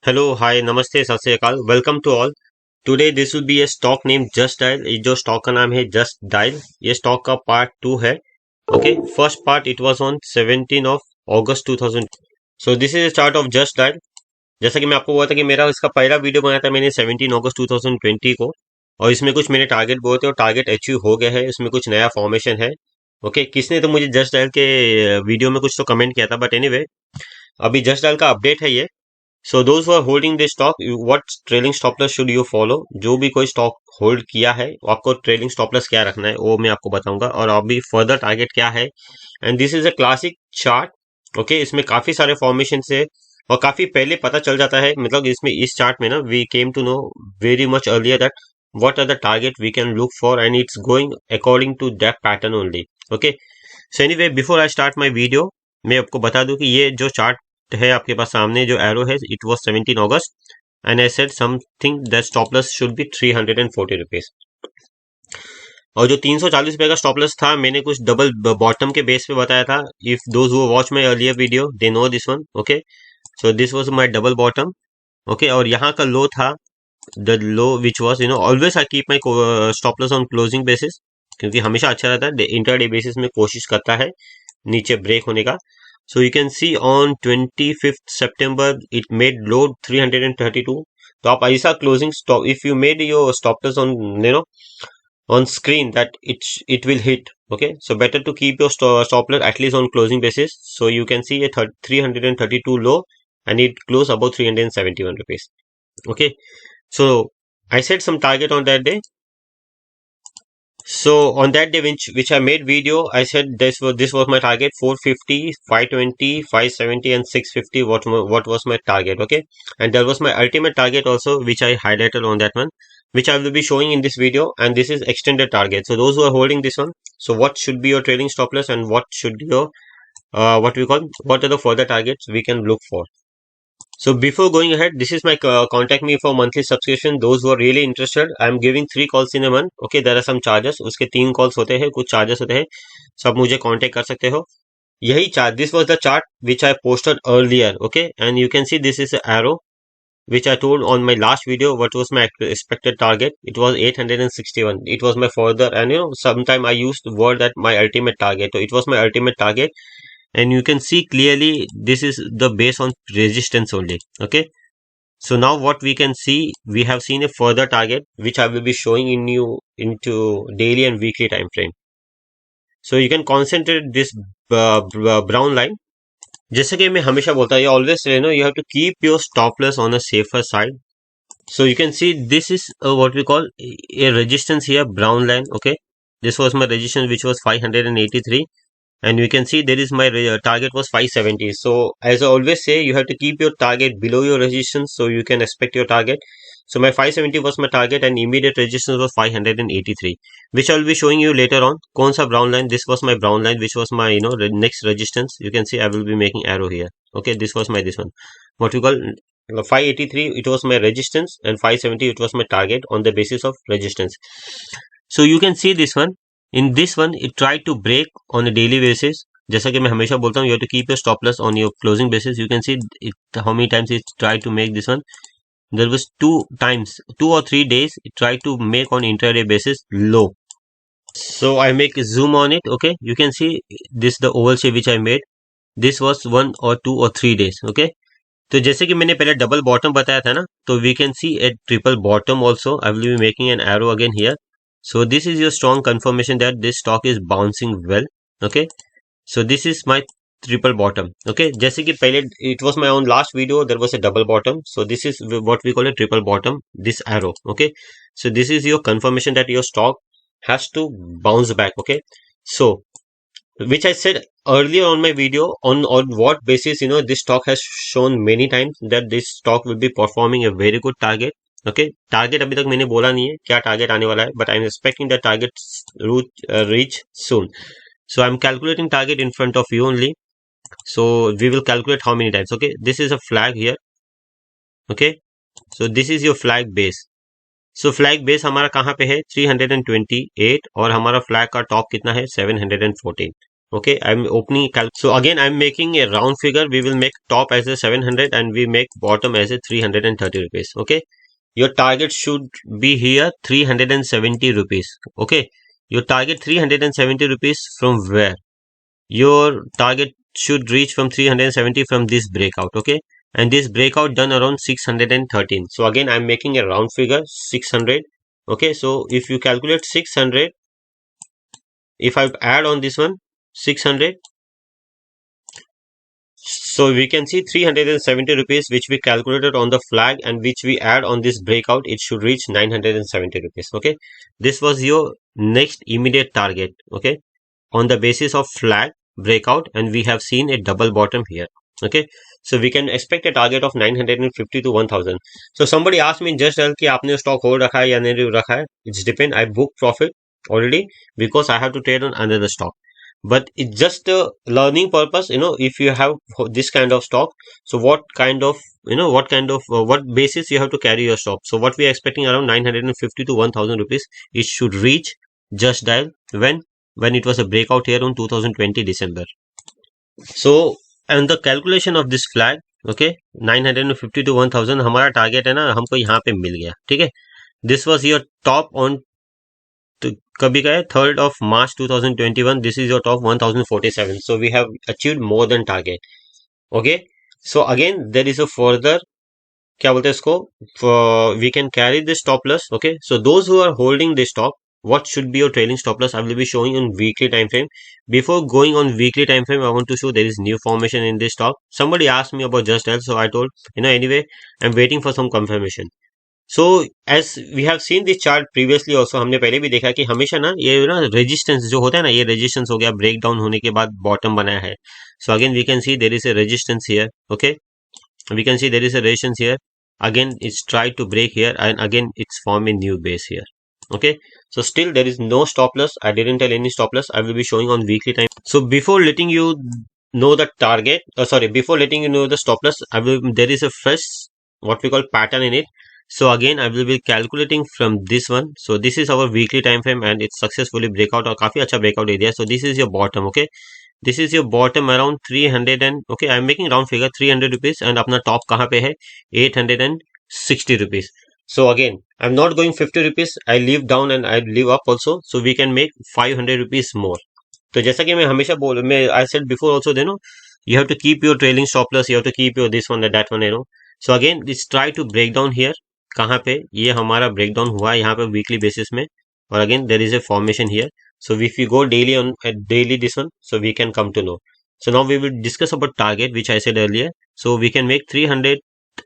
Hello hi नमस्ते सत श्री अकाल welcome to all. Today this will be a stock name Just Dial. जो स्टॉक का नाम है जस्ट डायल, ये स्टॉक का पार्ट 2 है। Okay, first part it was on 17 of August 2000। So this is chart of Just Dial. जैसा कि मैं आपको बोला था कि मेरा इसका पहला वीडियो बनाया था मैंने 17 अगस्त 2020 को, और इसमें कुछ मैंने टारगेट बोले थे और टारगेट अचीव हो गया है। इसमें कुछ नया फॉर्मेशन है। ओके, किसने तो मुझे जस्ट डायल के वीडियो में कुछ तो कमेंट किया था, बट एनीवे अभी जस्ट डायल का अपडेट है ये। So those who are holding this stock, what trailing stop loss should you follow. जो भी कोई स्टॉक होल्ड किया है वो आपको ट्रेलिंग स्टॉप लॉस क्या रखना है वो मैं आपको बताऊंगा, और अभी फर्दर टारगेट क्या है। And this is a classic chart. Okay, इसमें काफी सारे फॉर्मेशन है और काफी पहले पता चल जाता है। मतलब इसमें इस चार्ट में ना we came to know very much earlier that what are the target we can look for, and it's going according to that pattern only. Okay, so anyway before I start my video, मैं आपको बता दूं कि ये जो chart है आपके पास सामने जो एरो है, it was 17 August and I said something that stop loss should be 340 rupees. और जो 340 रुपए का स्टॉप लॉस था मैंने कुछ डबल बॉटम के बेस पे बताया था। If those who watch my earlier video they know this one. Okay, so this was my double bottom. Okay, और यहाँ का लो था the low which was always I keep my stop loss on closing basis, क्योंकि हमेशा अच्छा रहता है inter day basis में कोशिश करता है नीचे ब्रेक होने का। So you can see on 25th September it made low 332। तो आप ऐसा closing stop, if you made your stop loss on on screen that it will hit. Okay, so better to keep your stop loss at least on closing basis. So you can see a 332 low and it closed above 371 rupees. Okay, so I set some target on that day. So on that day which I made video, I said this was my target 450, 520, 570 and 650. What was my target? Okay, and there was my ultimate target also, which I highlighted on that one, which I will be showing in this video. And this is extended target. So those who are holding this one, so what should be your trailing stop loss and what should your what are the further targets we can look for. So before going ahead, this is my contact me for monthly subscription. Those who are really interested, I am giving 3 calls in a month. Okay, there are some charges. उसके 3 calls होते हैं, कुछ charges होते हैं, सब मुझे contact कर सकते हो। यही chart, this was the chart which I posted earlier. Okay, and you can see this is an arrow which I told on my last video what was my expected target. It was 861. It was my further, and sometime I used the word that my ultimate target. So it was my ultimate target, and you can see clearly this is the base on resistance only. Okay, so now what we can see, we have seen a further target which I will be showing in you into daily and weekly time frame. So you can concentrate this brown line. जैसे कि मैं हमेशा बोलता हूँ, always you have to keep your stop loss on a safer side. So you can see this is what we call a resistance here, brown line. Okay, this was my resistance which was 583, and you can see there is my target was 570. So as I always say, you have to keep your target below your resistance so you can expect your target. So my 570 was my target and immediate resistance was 583, which I will be showing you later on. कौन सा brown line? This was my brown line which was my next resistance. You can see I will be making arrow here. Okay, this was my this one, what we call 583, it was my resistance, and 570 it was my target on the basis of resistance. So you can see this one. In this one, it tried to break on a daily basis. जैसा कि मैं हमेशा बोलता हूँ, you have to keep your stop loss on your closing basis. You can see it, how many times it tried to make this one. There was 2 or 3 days it tried to make on intraday basis low. So I make a zoom on it. Okay, you can see this the oval shape which I made. This was 1 or 2 or 3 days. Okay, तो जैसे कि मैंने पहले double bottom बताया था ना, तो we can see a triple bottom also. I will be making an arrow again here. So this is your strong confirmation that this stock is bouncing well. Okay, so this is my triple bottom. Okay, जैसे कि पहले it was my own last video, there was a double bottom. So this is what we call a triple bottom, this arrow. Okay, so this is your confirmation that your stock has to bounce back. Okay, so which I said earlier on my video, on what basis this stock has shown many times that this stock will be performing a very good target. Okay, target अभी तक मैंने बोला नहीं है क्या target आने वाला है, but I'm expecting the target reach soon. So I'm calculating target in front of you only. So we will calculate how many times. Okay, this is a flag here. Okay, so this is your flag base. So flag base हमारा कहाँ पे है 328, और हमारा flag का top कितना है 714. Okay, I'm opening so again I'm making a round figure. We will make top as a 700 and we make bottom as a 330 rupees. Okay, your target should be here 370 rupees. Okay, your target 370 rupees from where? Your target should reach from 370 from this breakout. Okay, and this breakout done around 613. So again I'm making a round figure 600. Okay, so if you calculate 600, if I add on this one 600, so we can see 370 rupees which we calculated on the flag and which we add on this breakout, it should reach 970 rupees. Okay, this was your next immediate target. Okay, on the basis of flag breakout, and we have seen a double bottom here. Okay, so we can expect a target of 950 to 1000. So somebody asked me just कि आपने stock hold रखा है या नहीं रखा है. It's depend. I book profit already because I have to trade on another stock, but it's just a learning purpose. If you have this kind of stock, so what kind of what basis you have to carry your stock. So what we are expecting around 950 to 1000 rupees, it should reach just dial when it was a breakout here on 2020 December. So and the calculation of this flag, okay, 950 to 1000 हमारा target है ना, हमको यहाँ पे मिल गया. ठीक है, this was your top on तो कभी का है 3rd of March 2021. This is your top 1047. So we have achieved more than target. Okay, so again there is a further क्या बोलते हैं इसको, we can carry this stop loss. Okay, so those who are holding this stock, what should be your trailing stop loss? I will be showing on weekly time frame. Before going on weekly time frame, I want to show there is new formation in this stock. Somebody asked me about Just Health, so I told anyway I'm waiting for some confirmation. So as we have seen this chart previously also, हमने पहले भी देखा कि हमेशा ना ये ना resistance जो होता है ना, ये रेजिस्टेंस हो गया, ब्रेक डाउन होने के बाद बॉटम बनाया है. So again we can see there is a resistance here. Okay, we can see there is a resistance here. Again it's tried to break here and again it's forming new base here. Okay, so still there is no stop loss. I didn't tell any stop loss. I will be showing on weekly time. So before letting you know the target, before letting you know the stop loss, there is a fresh what we call pattern in it. So again I will be calculating from this one. So this is our weekly time frame and it's successfully breakout और काफी अच्छा breakout area. So this is your bottom. Okay, this is your bottom around 300 and okay I'm making round figure 300 rupees and अपना top कहाँ पे है 860 rupees. So again I'm not going 50 rupees, I leave down and I leave up also, so we can make 500 rupees more. तो जैसा कि मैं हमेशा मैं I said before also you have to keep your trailing stop loss, you have to keep your this one that one so again let's try to break down here. कहाँ पे ये हमारा ब्रेक डाउन हुआ है यहाँ पे weekly basis में, और again there is a formation here. So if we go daily on daily this one, so we can come to know. So now we will discuss about target, which I said earlier. So we can make 300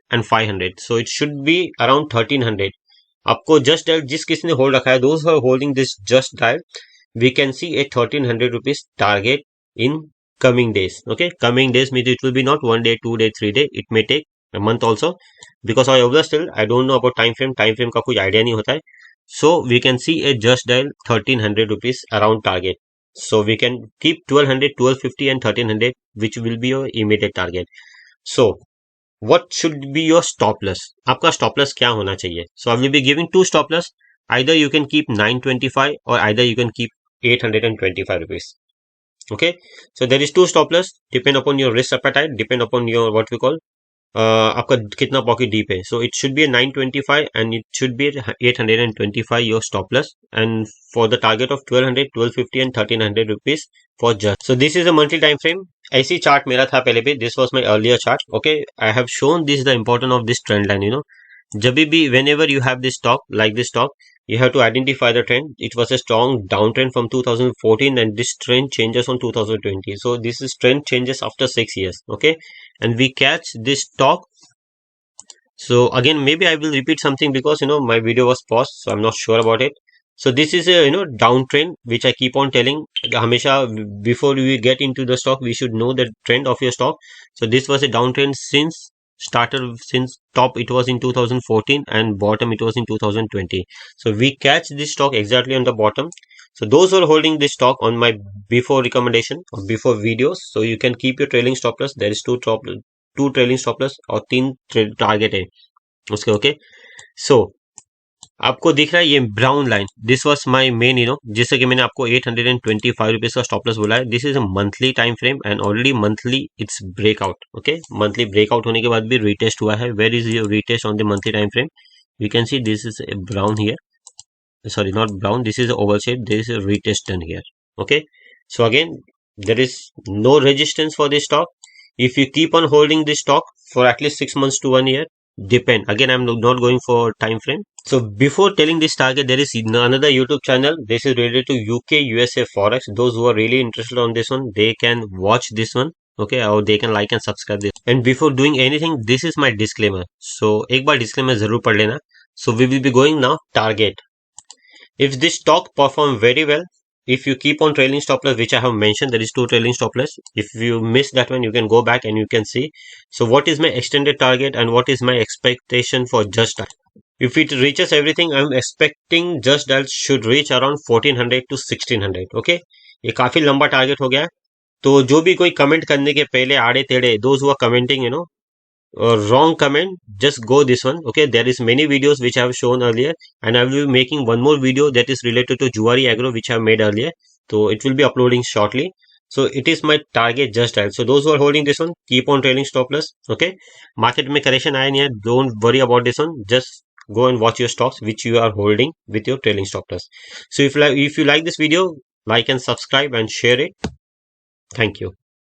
and 500. So it should be around 1300. आपको just dial जिस किसने hold रखा है, those who are holding this just dial, we can see a 1300 rupees target in coming days. Okay, coming days means it will be not 1 day, 2 day, 3 day. It may take a month also because I observe still I don't know about time frame. Time frame का कुछ idea नहीं होता है. So we can see a just dial 1300 rupees around target. So we can keep 1200, 1250 and 1300 which will be your immediate target. So what should be your stop loss? आपका stop loss क्या होना चाहिए? So I will be giving two stop loss. Either you can keep 925 or either you can keep 825 rupees. Okay, so there is two stop loss, depend upon your risk appetite, depend upon your what we call आपका कितना pocket deep है. So it should be 925 and it should be 825 your stop loss and for the target of 1200, 1250 and 1300 rupees for just. So this is a monthly time frame. ऐसी chart मेरा था पहले भी. This was my earlier chart. Okay, I have shown this the importance of this trend line. जब भी whenever you have this stock like this stock, you have to identify the trend. It was a strong downtrend from 2014 and this trend changes on 2020. So this is trend changes after 6 years. Okay, and we catch this stock. So again maybe I will repeat something because my video was paused, so I'm not sure about it. So this is a downtrend which I keep on telling. Hamesha before we get into the stock we should know the trend of your stock. So this was a downtrend since top it was in 2014 and bottom it was in 2020. So we catch this stock exactly on the bottom. So those who are holding this stock on my before recommendation or before videos, so you can keep your trailing stop loss. There is two trailing stop loss और तीन target है उसके. Okay, so आपको दिख रहा है ये brown line, this was my main जैसे कि मैंने आपको 825 रुपीज का स्टॉप लॉस बोला है, this is a monthly time frame and already monthly it's breakout. Okay, monthly breakout होने के बाद भी रीटेस्ट हुआ है। Where is your retest on the monthly time frame? You can see this is brown here, sorry, not brown, this is oval shape, there is a retest done here. Okay, so again there is no resistance for this stock. If you keep on holding this stock for at least 6 months to 1 year, depend, again I'm not going for time frame. So before telling this target, there is another YouTube channel, this is related to UK USA forex. Those who are really interested on this one, they can watch this one. Okay, or they can like and subscribe this. And before doing anything, this is my disclaimer, so एक बार disclaimer जरूर पढ़ लेना. So we will be going now target. If this stock perform very well, if you keep on trailing stop loss, which I have mentioned, there is 2 trailing stop loss. If you miss that one, you can go back and you can see. So what is my extended target and what is my expectation for Just Dial? If it reaches everything, I'm expecting Just Dial should reach around 1400 to 1600. Okay, ये काफी लंबा target हो गया है. तो जो भी कोई कमेंट करने के पहले आड़े टेढ़े, those who are commenting, wrong comment, just go this one. Okay, there is many videos which I have shown earlier, and I will be making one more video that is related to Juari Agro which I have made earlier, so it will be uploading shortly. So it is my target Just Dial. So those who are holding this one, keep on trailing stop loss. Okay, market में correction आया नहीं है, don't worry about this one, just go and watch your stocks which you are holding with your trailing stop loss. So if you like this video, like and subscribe and share it. Thank you.